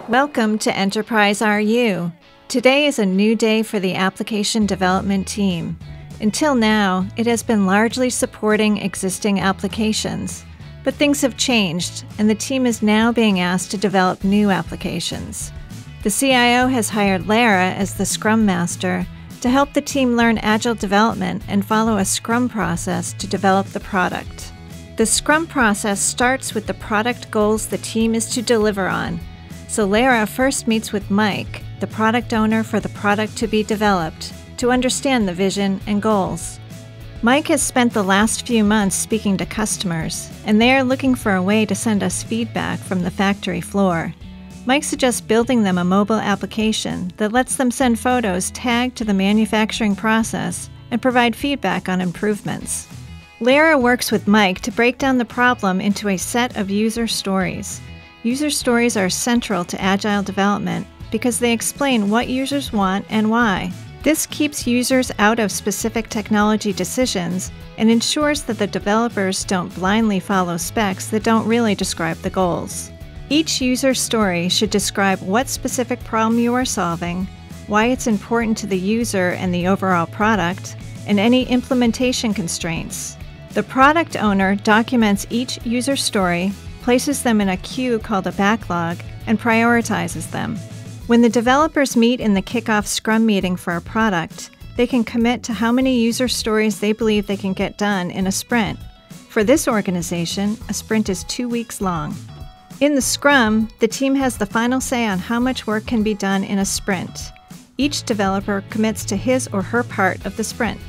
Welcome to Enterprise RU. Today is a new day for the application development team. Until now, it has been largely supporting existing applications, but things have changed, and the team is now being asked to develop new applications. The CIO has hired Lara as the Scrum Master to help the team learn agile development and follow a Scrum process to develop the product. The Scrum process starts with the product goals the team is to deliver on. So Lara first meets with Mike, the product owner for the product to be developed, to understand the vision and goals. Mike has spent the last few months speaking to customers, and they are looking for a way to send us feedback from the factory floor. Mike suggests building them a mobile application that lets them send photos tagged to the manufacturing process and provide feedback on improvements. Lara works with Mike to break down the problem into a set of user stories. User stories are central to agile development because they explain what users want and why. This keeps users out of specific technology decisions and ensures that the developers don't blindly follow specs that don't really describe the goals. Each user story should describe what specific problem you are solving, why it's important to the user and the overall product, and any implementation constraints. The product owner documents each user story, places them in a queue called a backlog, and prioritizes them. When the developers meet in the kickoff Scrum meeting for a product, they can commit to how many user stories they believe they can get done in a sprint. For this organization, a sprint is 2 weeks long. In the Scrum, the team has the final say on how much work can be done in a sprint. Each developer commits to his or her part of the sprint.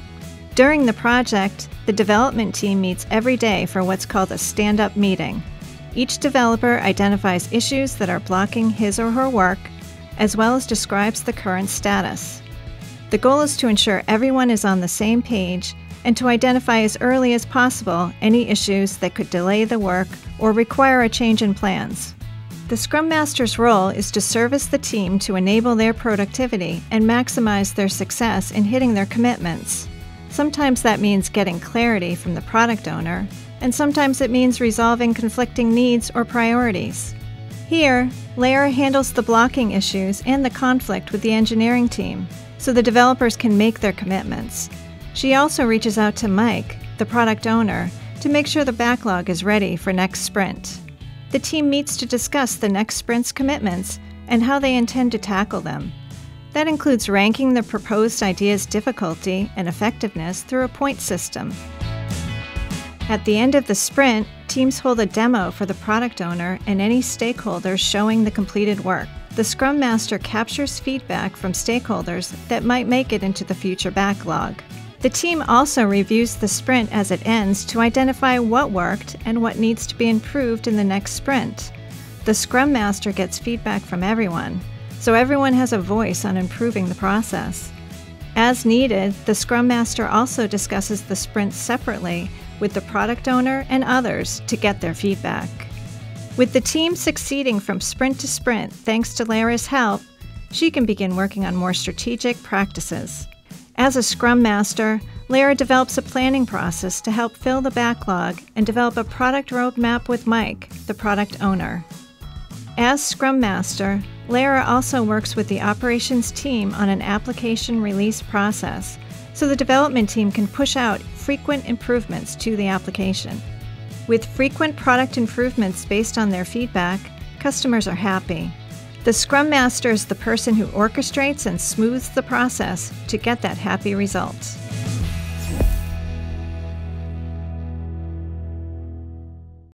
During the project, the development team meets every day for what's called a stand-up meeting. Each developer identifies issues that are blocking his or her work, as well as describes the current status. The goal is to ensure everyone is on the same page and to identify as early as possible any issues that could delay the work or require a change in plans. The Scrum Master's role is to service the team to enable their productivity and maximize their success in hitting their commitments. Sometimes that means getting clarity from the product owner, and sometimes it means resolving conflicting needs or priorities. Here, Lara handles the blocking issues and the conflict with the engineering team, so the developers can make their commitments. She also reaches out to Mike, the product owner, to make sure the backlog is ready for next sprint. The team meets to discuss the next sprint's commitments and how they intend to tackle them. That includes ranking the proposed idea's difficulty and effectiveness through a point system. At the end of the sprint, teams hold a demo for the product owner and any stakeholders showing the completed work. The Scrum Master captures feedback from stakeholders that might make it into the future backlog. The team also reviews the sprint as it ends to identify what worked and what needs to be improved in the next sprint. The Scrum Master gets feedback from everyone, so everyone has a voice on improving the process. As needed, the Scrum Master also discusses the sprint separately with the product owner and others to get their feedback. With the team succeeding from sprint to sprint thanks to Lara's help, she can begin working on more strategic practices. As a Scrum Master, Lara develops a planning process to help fill the backlog and develop a product roadmap with Mike, the product owner. As Scrum Master, Lara also works with the operations team on an application release process, so the development team can push out frequent improvements to the application. With frequent product improvements based on their feedback, customers are happy. The Scrum Master is the person who orchestrates and smooths the process to get that happy result.